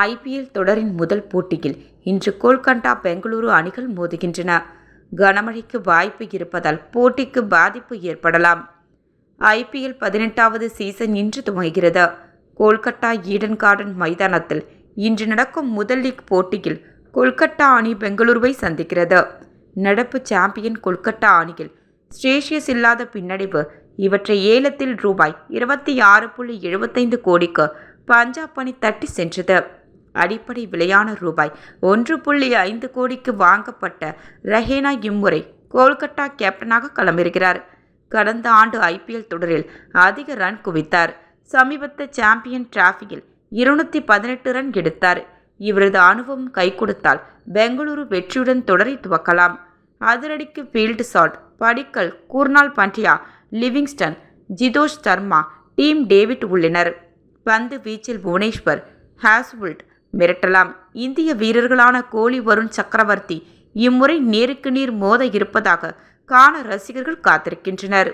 IPL தொடரின் முதல் போட்டியில் இன்று கொல்கத்தா பெங்களூரு அணிகள் மோதுகின்றன. கனமழைக்கு வாய்ப்பு இருப்பதால் போட்டிக்கு பாதிப்பு ஏற்படலாம். ஐபிஎல் 18வது சீசன் இன்று துவங்குகிறது. கொல்கத்தா ஈடன் கார்டன் மைதானத்தில் இன்று நடக்கும் முதல் லீக் போட்டியில் கொல்கத்தா அணி பெங்களூருவை சந்திக்கிறது. நடப்பு சாம்பியன் கொல்கத்தா அணியில் ஸ்டேஷியஸ் இல்லாத பின்னடைவு இவற்றை ஏலத்தில் ரூபாய் 26.75 கோடிக்கு பஞ்சாப் அணி தட்டி சென்றது. அடிப்படை விலையான ரூபாய் 1.5 கோடிக்கு வாங்கப்பட்ட ரஹேனா இம்முறை கொல்கத்தா கேப்டனாக களமிறங்கிறார். கடந்த ஆண்டு ஐபிஎல் தொடரில் அதிக ரன் குவித்தார். சமீபத்த சாம்பியன் டிராஃபியில் 218 ரன் எடுத்தார். இவரது அனுபவம் கை கொடுத்தால் பெங்களூரு வெற்றியுடன் தொடரை துவக்கலாம். அதிரடிக்கு ஃபீல்டு ஷாட் Padikkal, Krunal Pandya, Livingstone, Jitesh Sharma, Tim David உள்ளனர். பந்து வீச்சில் புவனேஸ்வர், ஹாஸ்வுல்ட் மிரட்டலாம். இந்திய வீரர்களான கோலி, வருண் சக்கரவர்த்தி இம்முறை நேருக்கு நேர் மோத இருப்பதாக காண ரசிகர்கள் காத்திருக்கின்றனர்.